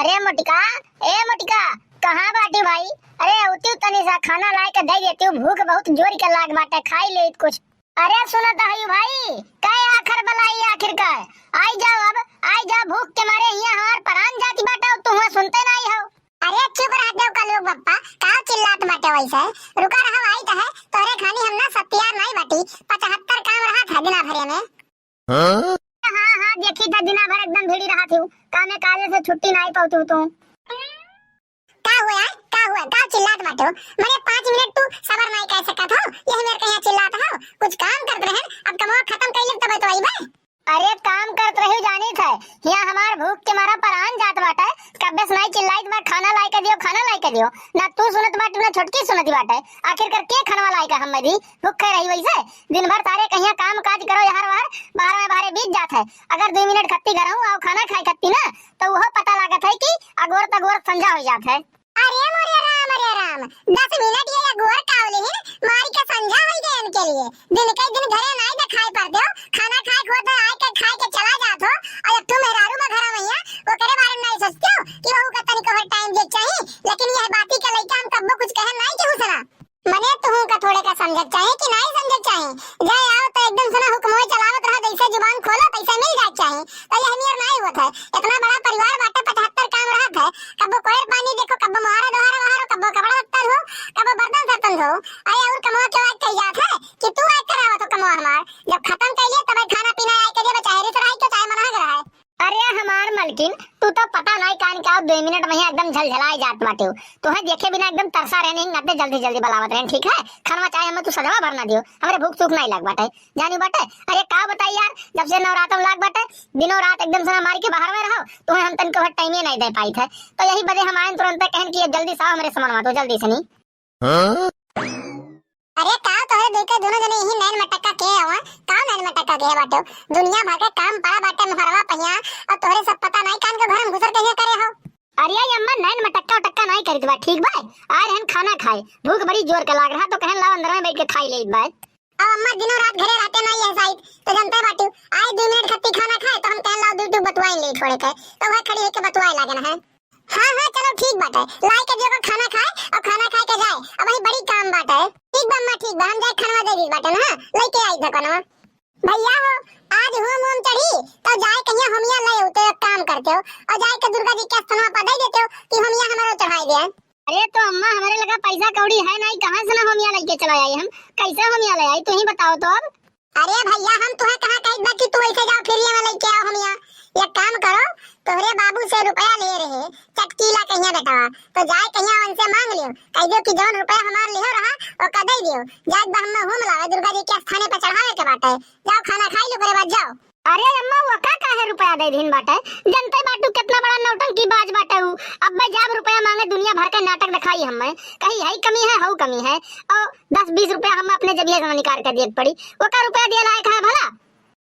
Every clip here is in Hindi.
अरे मोटिका, ए मोटिका, कहाँ बाटी भाई? अरे उती तनी सा खाना ला के दे देती हूँ, भूख बहुत जोर के लाग बाटे, खाई ले कुछ। अरे सुनो तो हई भाई, काय आखिर बलाई आखिर का आई जाओ, अब आई जाओ, भूख के मारे यहाँ हमार प्राण जाती बाटे, तुम सुनते नहीं हो। अरे चुप रह जाओ कलयुग बप्पा, का चिल्लात बाटे वैसे? रुका रहा आई तो है, तोरे खानी हम ना सत्यार नहीं बाटी, 75 काम रहा था दिना भरे में। हाँ हाँ देखी था, दिना भर एकदम भिड़ी रहा थी, कामे काजे से छुट्टी नहीं पाऊती तू। का हुआ का चिल्लात बाटे? मैंने 5 मिनट तू सबर नहीं कर सकत हो, यही मेरे कहीं चिल्लात हो? कुछ काम करत रहे, अब कमवा खत्म कर ले तब तो आई बे। अरे काम करत रही जानी थे, यहाँ हमार भूख के मारा प्राण जात बाटे, कब्बे से नहीं चिल्लाई तो खाना लाई के दियो, खाना लाई के दियो ना, तू सुनत बाटे ना छोटकी सुनती बाटे, आखिर कर के खाना लाई का हम दी भूखे रही वैसे दिन भर सारे कहीं काम काज करो यार वार, बाहर में बाहर बीत जात है। अगर 2 मिनट खत्ती करऊं और खाना खाई खत्ती ना तो वो पता लागत है कि अगोर तगोर संजा हो जात है। अरे मोरे राम 10 मिनट ये अगोर कावले हैं, मारी का संजा होई गए इनके लिए। दिन के दिन घरे नहीं दिखाई पड़ते हो, खाना खाए खो तो आए के खाए के चला जात हो, और अब तुम मेहरारू में घर मैया वो करे बारे में नहीं सोचते हो कि बहू का तनिक और टाइम देख चाहिए। लेकिन यह बाती का लइका हम कब्बो कुछ कहे नहीं के हुसना मने तुहू का थोड़े का समझ चाहिए कि नहीं समझ चाहिए। जाए आओ तो एकदम सुना हुक्म चलावत रहा, जैसे जुबान खोलो तैसे मिल जाए चाहिए, तो यह नियर नहीं होता है। इतना बड़ा परिवार बाटे, 75 काम रहत है, कब्बो कोयर पानी देखो, कब्बो मोहारा दोहारा वहारो, कब्बो कपड़ा बर्तन हो, कब्बो बर्तन सर्तन हो। अरे और कमवा के आज कह जात है कि तू आज करावत हो कमवा हमार, जब खत्म कर लिए तब खाना पीना आए के दे चाहे रे तो चाहे मना रहा है। अरे हमार मलकिन, तू तो पता नहीं कान का 2 मिनट में एकदम झलझलाए जात बाटे, तुम्हें देखे बिना एकदम तरसा रहने नहीं, जल्दी जल्दी बलावत रहने, ठीक है? खाना चाहे हमें तू सजवा भरना दियो, हमारे भूख सूख नहीं लग बाटे जानी बाटे। अरे का बताई यार, जब से नवरात्र लाग बाटे दिनों रात एकदम से मारी के बाहर में रहो, तुम्हें हम तन को टाइम ही नहीं दे पाई थे, तो यही बदे हम आए तुरंत कहन कि जल्दी से आओ मेरे सामान तो जल्दी से नहीं। अरे का तोरे देखे दोनों जने यही नैन मटक्का के हवा, का नैन मटक्का के बाटे? दुनिया भर के काम पड़ा बाटे महरवा पहिया, और तोरे सब पता नहीं कान के घर में घुसर के करे हो। अरे अम्मा नैन मटक्का टक्का नहीं करित बा, ठीक बा? आ रहन खाना खाए, भूख बड़ी जोर के लाग रहा, तो कहन लाओ अंदर में बैठ के खाई ले बा। अब अम्मा दिनों रात घरे रहते नहीं है साइड, तो जनता बाटू आए 2 मिनट खत्ती खाना खाए तो हम कहन लाओ दूध बतवाई ले थोड़े के, तो वह खड़ी होके बतवाई लागन है। हां चलो ठीक बाटे, लाई के दियो खाना खाए और खाना खाए के जाए, अब वही बड़ी काम बाटे। ठीक बा अम्मा, ठीक बा, हम जाए खाना दे दी बाटे ना, लेके आई धकनवा। भैया हो आज होम चढ़ी तो जाए कहिया हमिया ले उते काम करते हो, और जाए के दुर्गा जी के स्थान पर दे देते हो कि हमिया हमारो चढ़ाई दे। अरे तो अम्मा हमारे लगा पैसा कौड़ी है नहीं, कहां से ना हमिया लेके चला आई, हम कैसे हमिया ले आई तू ही बताओ तो अब। अरे भैया हम तुम्हें कहा कही बा कि तू ऐसे जाओ फिर ये में लेके आओ हमिया, ये काम करो, तोहरे बाबू से रुपया ले रहे चटकीला कहिया बेटावा, तो जाए कहिया उनसे मांग लियो, कह दियो कि जौन रुपया हमार लियो रहा ओ का दे दियो, जात बा हम होम लावे दुर्गा जी के स्थाने पे चढ़ावे के बाटे, जाओ खाना खाई लो करे बाद जाओ। अरे अम्मा वो का काहे रुपया दे दिन बाटे, जनते बाटू कितना बड़ा नौटंकी बाज बाटे हूं, अब मैं जब रुपया मांगे दुनिया भर के नाटक दिखाई हमें, कहीं है कमी है हऊ कमी है, और 10-20 रुपया हम अपने जबिया से निकाल के दिए पड़ी, वो का रुपया दिए लायक है भला?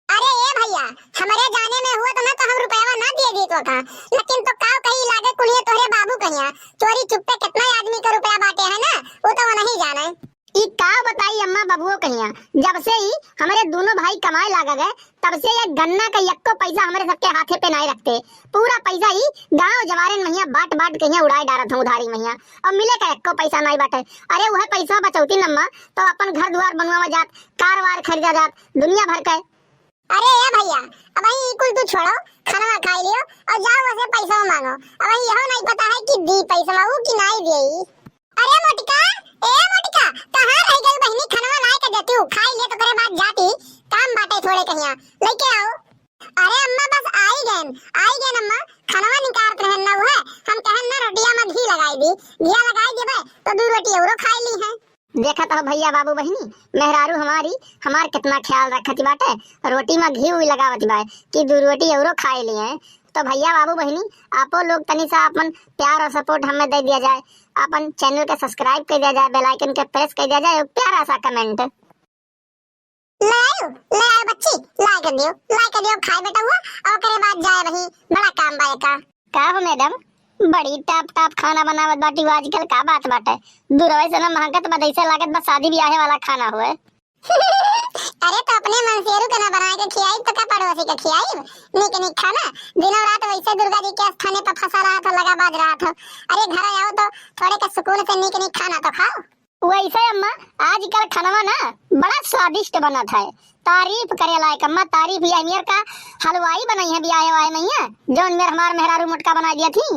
अरे ए भैया हमारे जाने में हुआ तो ना, तो हम रुपया ना दे दी तो का, लेकिन तो काव कहीं लागे कुलिए तोहरे बाबू कहिया चोरी चुपके कितना आदमी का रुपया बाटे है ना, वो तो वो नहीं जाने। ई का बताई अम्मा बबुओ कहिया, जब से ही हमारे दोनों भाई कमाए लागा गए तब से ये गन्ना का यक्को पैसा हमारे सबके हाथे पे नहीं रखते, पूरा पैसा ही गांव जवारन महिया बाट बाट कहिया उड़ाए डारत हूं उधारी महिया, और मिले का यक्को पैसा नहीं बाटे। अरे वह पैसा बचौती नम्मा तो अपन घर द्वार बनवावा जात, कार वार खरीदा जात, दुनिया भर का। अरे ए भैया अब ही कुल तू छोड़ो, खाना खाई लियो और जाओ वैसे पैसा मांगो, अब ही यहो नहीं पता है कि दी पैसा मांगू कि नहीं देई। अरे मोटिका, ए मोटिका कहां रह गई बहनी, खाना लाई के देती हूं, खाई ले तो करे बाद जाती, काम बाटे थोड़े कहिया लेके आओ। अरे अम्मा बस आई गए अम्मा, खाना निकालत रहन ना है, हम कहन ना रोटिया में घी लगाई दी, घी लगाई देबे तो 2 रोटी औरो खाई ली है। देखा तो भैया बाबू बहनी मेहरारू हमार कितना ख्याल रखती बाटे, रोटी में घी हुई लगावती बा कि 2 रोटी औरो खाए लिए हैं। तो भैया बाबू बहनी आपो लोग तनी सा अपन प्यार और सपोर्ट हमें दे दिया जाए, अपन चैनल के सब्सक्राइब कर दिया जाए, बेल आइकन के प्रेस कर दिया जाए, प्यारा सा कमेंट ले बच्ची ला के दियो खाए बेटा हुआ, और करे बाद जाए वही बड़ा काम बाए का हो मैडम, बड़ी टाप खाना बनावत बाटी आजकल, का बात बाटे? दूरवे से ना महकत बदैसे लागत बस शादी ब्याह वाला खाना हुए। अरे तो अपने मनसेरू के ना बना के खियाई तो का पड़ोसी के खियाई। निक निक खाना दिनों रात वैसे दुर्गा जी के स्थाने पर फंसा रहा था, लगा बाज रहा था। अरे घर आओ तो थोड़े के सुकून से निक निक खाना तो खाओ। वैसे अम्मा आजकल खाना ना बड़ा स्वादिष्ट बना था, तारीफ करे लायक अम्मा, तारीफ। ये मेरे का हलवाई बनाई है बियाह वाय नहीं है जो मेरे हमार मेहरारू मुटका बना दिया थी।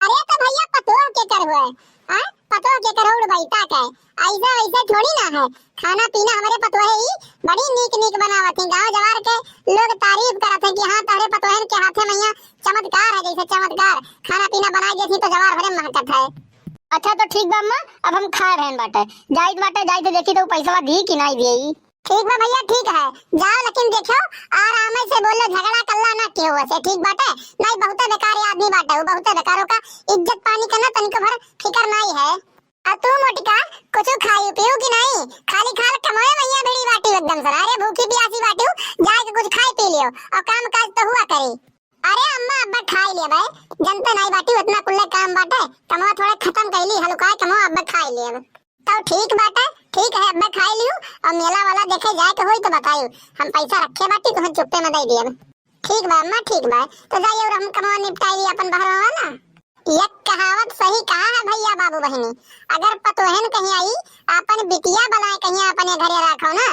अरे तो भैया पतोह के कर हुए हां, पतोह के करोड़ बैठा के ऐसा वैसे थोड़ी ना है। खाना पीना हमारे पतोह ही बड़ी नीक नीक बनावत है। गांव जवार के लोग तारीफ करत है कि हां तारे पतोहन के हाथे मैया चमत्कार है, जैसे चमत्कार खाना पीना बना देती तो जवार भरे महकत है। अच्छा तो ठीक बा अम्मा, अब हम खाए रहन बाटे जाई तो देखी तो पैसा दी कि नहीं दी। ठीक बा भैया ठीक है, जाओ लेकिन देखो आराम से बोलो, झगड़ा कल्ला ना क्यों वैसे, ठीक बाटे नहीं। बहुत बेकार आदमी बाटे वो, बहुत बेकारों का इज्जत पानी करना तनिको भर फिकर नहीं है। और तू मोटिका कुछ खाई पियो कि नहीं, खाली खाल कमाए मैया बेड़ी बाटी एकदम सर। अरे भूखी प्यासी बाटी जाके कुछ खाई पी लियो और काम काज तो हुआ करे। अरे अम्मा अब्बा खाई लिया भाई, जनता नहीं बाटी उतना कुल्ले काम बाटे, कमवा थोड़े खत्म कैली हलुकाय कमवा अब्बा खाई लिया तो ठीक बाटे। ठीक है अब्बा खाई लियो और मेला वाला देखे जाए के होई तो बताइयो, हम पैसा रखे बाटी तो हम चुप्पे में दे दिए। ठीक बा अम्मा ठीक बा, तो जाइए और हम कमवा निपटाई ली अपन बाहर वाला। यह कहावत सही कहा है भैया बाबू बहनी, अगर पतोहन कहीं आई अपन बिटिया बनाए कहीं अपने घरे रखो ना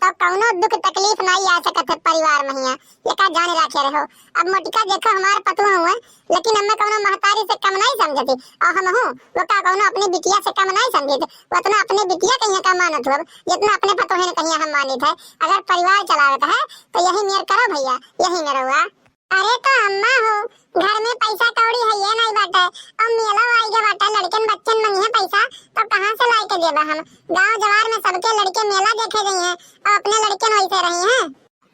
तो कौनो दुख तकलीफ नहीं आ सकत है परिवार में हिया, ये का जाने रखे रहो। अब मोटिका देखो हमारे पतोह हुए लेकिन हमें कौनो महतारी से कम नहीं समझती और हम हूं वो का कौनो अपनी बिटिया से कम नहीं समझती, वो इतना अपनी बिटिया कहीं का मानत हो जितना अपने पतोहन कहीं हम मानित है। अगर परिवार चलावत है तो यही मेर करो भैया, यही मेरा हुआ। अरे तो अम्मा हो घर में पैसा कौड़ी है ये नहीं बाटे और मेला आई के बाटे लड़कन बच्चन मंगी है पैसा तो कहां से लाई के देबा हम। गांव जवार में सबके लड़के मेला देखे गई हैं और अपने लड़के वैसे रही हैं।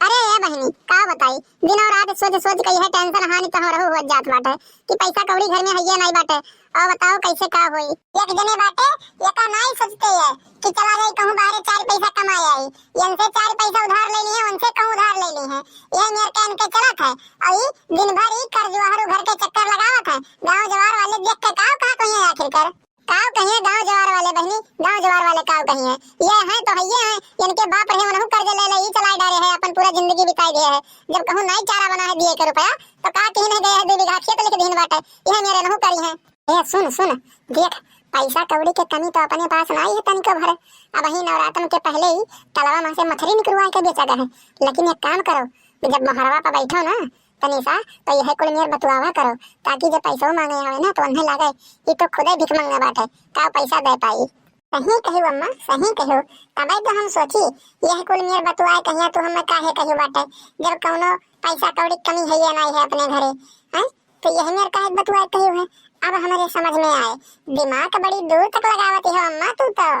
अरे ये बहनी का बताई दिनों रात सोच सोच के यह टेंशन हानि तो रहू हो जात बाटे कि पैसा कौड़ी घर में है ये नहीं बाटे और बताओ कैसे का होई। एक जने बाटे ये का नहीं सोचते है कि चला जाए कहूं बाहर चार पैसा कमाए आई, इनसे चार पैसा उधार ले लिए उनसे कहूं उधार ले ली है, ये मेरे कान के चलत है और दिन भर ही कर्जवारू घर के चक्कर लगावत है। गांव जवार वाले देख के काव का कहिए आखिरकार काव कहिए गांव जवार वाले बहनी, गांव जवार वाले काव कहिए ये है तो है ये है, इनके बाप रहे उन्होंने कर्ज ले ले ही चलाई डाले है अपन पूरा जिंदगी बिताई दिए है। जब कहूं नहीं चारा बना है दिए के रुपया तो का कहीं नहीं गए है 2 बीघा खेत लेके दिन बाटे यह मेरे नहु करी है। ए सुन सुन देख पैसा कौड़ी के कमी तो अपने पास नहीं है तनिको भर, अब ही नवरात्र के पहले ही तलवा में से मछली निकलवा के बेचा गया है। लेकिन एक काम करो जब मोहरवा पर बैठो ना तनिसा तो यह कुल मेर बतुआवा करो ताकि जब पैसा मांगे आवे ना तो उन्हें लगे ये तो खुदे भिख मांगने बाटे का पैसा दे पाई। सही कही अम्मा सही कहो, तबे तो हम सोची यह कुल मेर बतुआए कहिया तो हमें काहे कही बाटे जब कौनो पैसा कौड़ी कमी है या नहीं है अपने घरे हैं तो यह मेर काहे बतुआए कही है। अब हमारे समझ में आए दिमाग बड़ी दूर तक लगावती हो अम्मा तू तो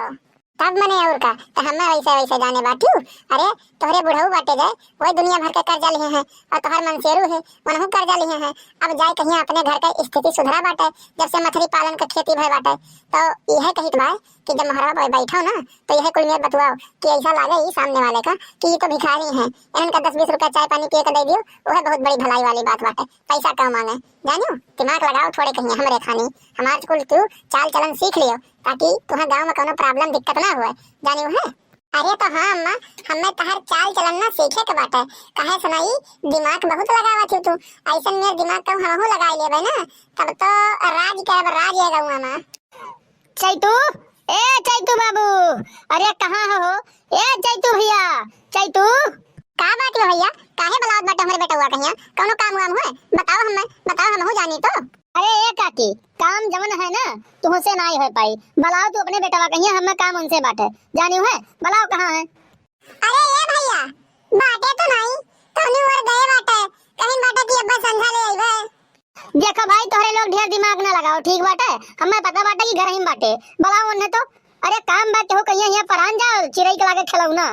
तब मने और का तो हमें वैसे वैसे जाने बाटू। अरे तोहरे बुढ़ऊ बाटे जाए वही दुनिया भर के कर्जा लिए हैं और तोहर मनसेरू है उन्हों कर्जा लिए हैं। अब जाए कहीं अपने घर का स्थिति सुधरा बाटे जब से मछली पालन का खेती भय बाटे तो यह कही भाई कि जब मोहरवा पर बैठो ना तो यह कुल मेर बतुआओ कि ऐसा लागे ही सामने वाले का कि ये तो भिखारी हैं, इनका 10-20 रुपया चाय पानी पिए के दे दियो वह बहुत बड़ी भलाई वाली बात बाटे, पैसा कम मांगे जानियो दिमाग लगाओ थोड़े कहीं हमरे खानी हमारे कुल तू चाल चलन सीख लियो ताकि तुम्हें गांव में कोनो प्रॉब्लम दिक्कत ना हुए जानियो है। अरे तो हाँ अम्मा हमें तहर चाल चलन ना सीखे के बाटे कहे सुनाई दिमाग बहुत लगावत हो तू ऐसा मेरे दिमाग को हमहू लगा लेबे ना तब तो राज के राज है गांव में। चैतू ए चैतू बाबू, अरे कहाँ हो ए चैतू भैया चैतू का बात है भैया काहे बुलावत बाटे हमरे बेटा हुआ कहिया कोनो काम हुआ है बताओ हमहू जानी तो। अरे ए काकी काम जमन है ना तुमसे नहीं हो पाई, बुलाओ तू अपने बेटा कहिया हमें काम उनसे बाटे जानियो है, बुलाओ कहाँ है। अरे ये भैया बाटे तो नहीं तोनी और गए बाटे कहीं बाटे कि अब्बा संझा ले आइबे। देखो भाई तोहरे लोग ढेर दिमाग ना लगाओ ठीक बाटे, हमें पता बाटे कि घर ही बाटे बुलाओ उन्हें तो। अरे काम बाटे हो कहिया यहाँ परान जाओ चिड़ई के लागे खिलाऊ ना।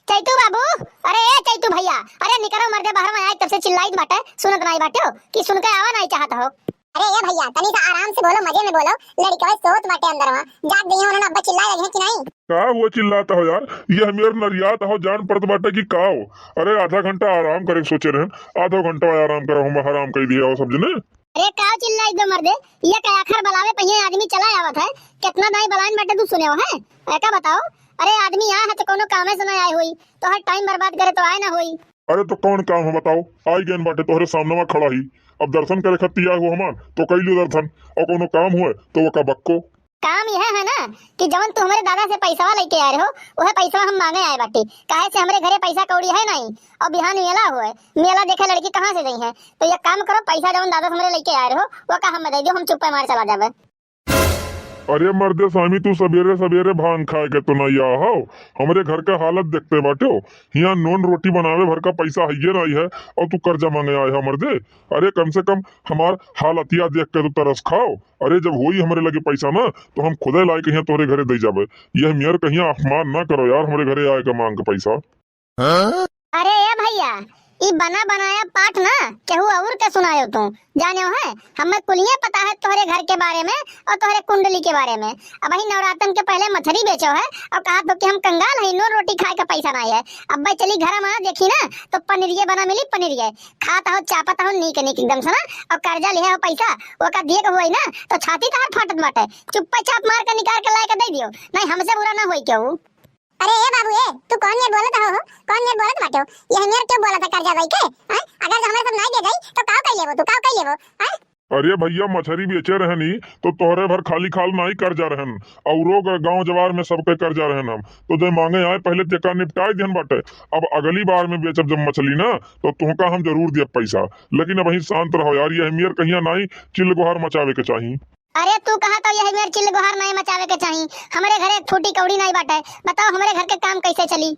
चैतू बाबू अरे ए चैतू भैया अरे निकलो मर्दे बाहर में आए तब से चिल्लाई बाटे सुनत नहीं बाटे हो कि सुन के आवा नहीं चाहता हो। अरे ये भैया तनी सा आराम से बोलो मजे में बोलो लड़का सोत बाटे अंदर वहां जाग गई उन्होंने अब्बा चिल्लाए लगे कि नहीं का हुआ चिल्लाता हो यार, ये मेर नरियात हो जान पड़त बाटे कि का हो। अरे आधा घंटा आराम करे सोचे रहन, आधा घंटा आराम करो हम आराम कर दिया समझने। अरे का चिल्लाई दो मर्दे ये क्या आखिर बुलावे पहिए आदमी चला आवत है कितना नहीं बुलाइन बाटे तू सुने हो है ऐका बताओ। अरे आदमी आए है तो कोनो कामे सुना आए हुई, तो हर टाइम बर्बाद करे तो आए ना हुई। अरे तो कौन काम है बताओ? आई गेन बाटे तोहरे सामने में खड़ा ही, अब दर्शन करे खत्ती आए हो हमान तो कई लियो दर्शन, और कोनो काम हुए तो वो का बक्को। काम यह है ना कि जवन तू हमारे दादा से पैसा लेके आए हो, वह पैसा हम मांगे आए बाटी। काहे से हमारे घरे पैसा कौड़ी है नहीं, और बिहान मेला हुए, मेला देखे लड़की कहाँ से गई है। तो ये काम करो, पैसा जवन दादा से हमारे लेके आए हो वो का हम दे दो, हम चुप्पे मार चला जावे। अरे मर्दे स्वामी, तू सवेरे सवेरे भांग खाए के तो नहीं आ हो, हमरे घर का हालत देखते बाटे हो। यहाँ नॉन रोटी बनावे भर का पैसा है नहीं है, और तू कर्जा मांगे आए है मर्दे। अरे कम से कम हमार हालतिया देख के तो तरस खाओ। अरे जब होई हमारे लगे पैसा ना तो हम खुदे लाए कहीं तोरे घरे दे जावे। यह मेयर कहीं अपमान ना करो यार, हमारे घरे आए का मांग के पैसा। अरे ये भैया, ई बना बनाया पाठ ना केहू और के सुनायो तू जाने हो है। हमें कुलिये पता है तोहरे घर के बारे में और तोहरे कुंडली के बारे में। अब वही नवरात्रन के पहले मछली बेचो है और कहा तो कि हम कंगाल है, नो रोटी खाए का पैसा नहीं है। अब भाई चली घर में देखी ना तो पनीरिये बना मिली, पनीरिये खाता हो चापता हो नीक नीक एकदम से ना, और कर्जा लिया हो पैसा वो का दिए हुई ना तो छाती तहार फाटत बाटे। चुप्पा चाप मार कर निकाल के लाए के दे दियो, नहीं हमसे बुरा ना होई क्यों। अरे ए बाबू ए, तू कौन ये बोलत हो? कौन ये बोलत बाटे हो? ये हमेर क्यों बोलत है कर्जा भाई के? हैं? अगर हमें सब नहीं दे गई तो काव कर लेबो? तू काव कर लेबो? हैं? अरे भैया मछली बेचे रहनी तो तोहरे भर खाली खाल नहीं कर्जा रहन, और गांव जवार में सबके कर्जा रहन। हम तो जब मांगे आए पहले तेका निपटाए दिन बाटे। अब अगली बार में बेचब जब मछली ना तो तुमका हम जरूर दिए पैसा, लेकिन अब वही शांत रहो यार, ये हमियर कहीं नहीं चिल्ल गुहार मचावे के चाहिए। अरे तू कहा तो यही मेरे चिल्ल गुहार नहीं मचावे के चाहिए। हमारे घरे एक फूटी कौड़ी नहीं बाटे, बताओ हमारे घर के काम कैसे चली।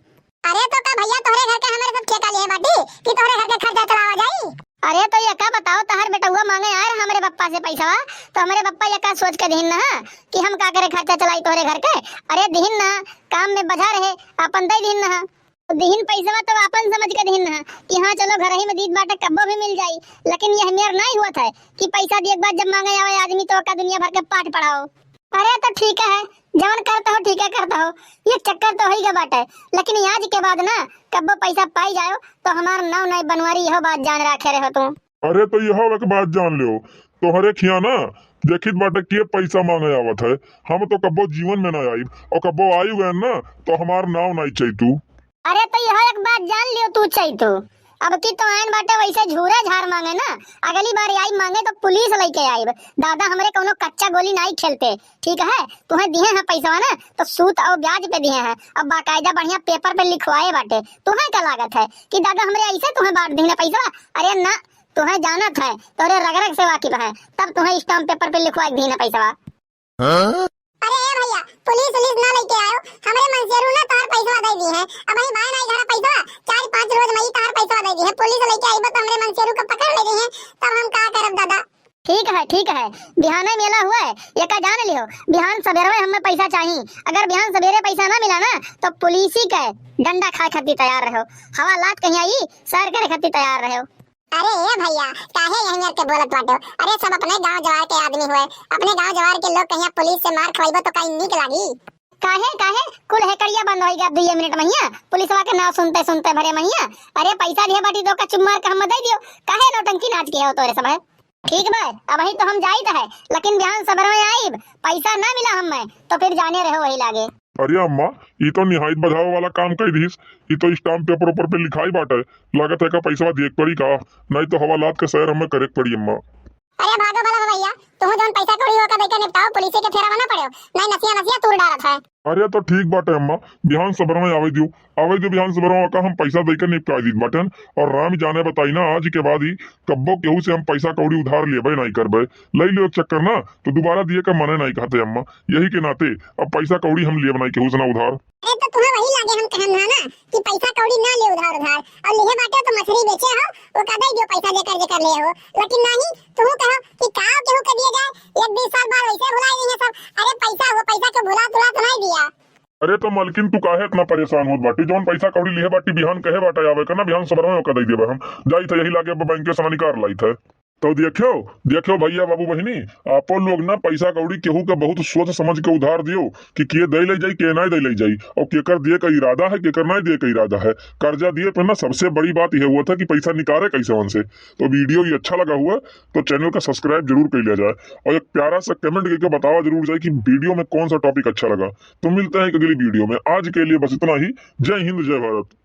अरे तो का भैया तोहरे घर के हमारे सब ठेका लिए बाटी कि तोहरे घर के खर्चा चलावा जाई? अरे तो ये का बताओ, तहर बेटा हुआ मांगे यार हमारे पप्पा से पैसा, तो हमारे पप्पा ये का सोच के दीन ना कि हम का करे खर्चा चलाई तोहरे घर के। अरे दीन ना काम में बजा रहे अपन दे दीन ना, दीन पैसा तो अपन समझ के दीन ना कि हाँ चलो घर ही में दीद बाटे कब्बो भी मिल जाई। लेकिन ये हमेर नहीं हुआ था कि पैसा दिए के बाद जब मांगे आवे आदमी तो का दुनिया भर के पाठ पढ़ाओ। अरे तो ठीक है, जवन करता हो ठीक है करता हो, ये चक्कर तो ही का बाटे। लेकिन आज के बाद ना कब्बो पैसा पाई जाओ तो हमार नाव नहीं बनवारी, यह बात जान रखे रहो तुम। अरे तो यह एक बात जान लियो, तोहरे खिया ना देखित बाटे के पैसा मांगे आवत है, हम तो कब्बो जीवन में ना आई, और कब्बो आयु गए ना तो हमार नाव नहीं चाहिए तू। अरे तो यह एक बात जान लियो तू चाहिए तो, अब की तो आयन बाटे वैसे झूरा झाड़ मांगे ना, अगली बार आई मांगे तो पुलिस लेके आई। दादा हमरे कोनो कच्चा गोली नहीं खेलते, ठीक है। तुम्हें दिए हैं पैसा ना तो सूद और ब्याज पे दिए हैं, अब बाकायदा बढ़िया पेपर पे लिखवाए बाटे। तुम्हें क्या लागत है कि दादा हमरे ऐसे तुम्हें बांट देंगे पैसा? अरे ना, तुम्हें जानत है तोरे रग रग से वाकिफ है, तब तुम्हें स्टाम्प पेपर पे लिखवा देना पैसा। अरे ए भैया, पुलिस ना लेके आयो, हमरे मनसेरू ना तार पैसा दे दी है। अब ही बाय नहीं घर पैसा 4-5 रोज में ही तार पैसा दे दी है। पुलिस लेके आई बत हमरे मनसेरू को पकड़ ले रही है, तब हम का करब दादा? ठीक है, बिहान मेला हुआ है ये का जान लियो, बिहान सवेरे हमें पैसा चाहिए। अगर बिहान सवेरे पैसा ना मिला ना तो पुलिस ही के डंडा खाए खातिर तैयार रहो, हवा लात कहीं आई सर करे खातिर तैयार रहो। अरे ए भैया, काहे यही मेरे के बोलत बाटे हो? अरे सब अपने गांव जवार के आदमी हुए, अपने गांव जवार के लोग कहीं पुलिस से मार खवाइबो तो कहीं नीक लागी? काहे कुल हेकड़िया बंद होई गया 2 मिनट महिया, पुलिस वाला के नाम सुनते सुनते भरे महिया। अरे पैसा दिए बाटी तो का चुप मार के हम दे दियो, काहे नौटंकी नाच के हो तोरे सब है। ठीक बा, अब ही तो हम जाई है, लेकिन बिहान सबर में आईब, पैसा ना मिला हमें तो फिर जाने रहो वही लागे। अरे अम्मा, ये तो निहायत बधाव वाला काम कर दीस, ये तो स्टाम्प पेपर ऊपर पे लिखाई बाटे, लागत है का पैसा देख पड़ी का, नहीं तो हवालात के शहर हमें करे पड़ी अम्मा। अरे भागो भला भैया, तुम जोन पैसा कौड़ी होकर देके निपटाओ, पुलिस के फेरा ना पड़ो, नहीं नसिया तूर डालत है। अरे तो ठीक बाटे अम्मा, बिहान सबर में आवे दियो बिहान सबर में का हम पैसा देकर निपटा दी बाटन। और राम जाने बताई ना आज के बाद ही कब्बो केहू से हम पैसा कौड़ी उधार लेबे नहीं करबे, ले लियो एक चक्कर ना तो दोबारा दिए का मने नहीं कहते अम्मा, यही के नाते अब पैसा कौड़ी हम लिए नहीं केहू से ना उधार। अरे तो तुम्हें वही लागे हम कहम ना कि पैसा कौड़ी ना ले उधार और लिए बाटे तो मछली बेचे हो, वो का दे दियो पैसा देकर ले हो, लेकिन नहीं तुम कहो कि काव केहू के दिए जाए, 1-2 साल बाद वैसे भुला देंगे सब। अरे पैसा वो पैसा के भुला तुला तो नहीं दिया। अरे तो मालकिन तू काहे इतना परेशान होत बाटी, जौन पैसा कौड़ी लिए बाटी बिहान कहे बाटा आवे करना, बिहान सबर में ओका दे देबे हम, जाई थे यही लागे बैंक से निकाल लाई थे। तो देखो देखो भैया बाबू बहनी, आपो लोग ना पैसा कौड़ी केहू के बहुत सोच समझ के उधार दियो कि के दे ले जाई के नहीं दे ले जाई, और केकर दिए का इरादा है केकर नहीं दिए का इरादा है। कर्जा दिए पर ना सबसे बड़ी बात यह हुआ था कि पैसा निकाले कैसे उनसे। तो वीडियो ये अच्छा लगा हुआ तो चैनल का सब्सक्राइब जरूर कर लिया जाए, और एक प्यारा सा कमेंट करके बतावा जरूर जाए कि वीडियो में कौन सा टॉपिक अच्छा लगा। तो मिलते हैं एक अगली वीडियो में, आज के लिए बस इतना ही। जय हिंद जय भारत।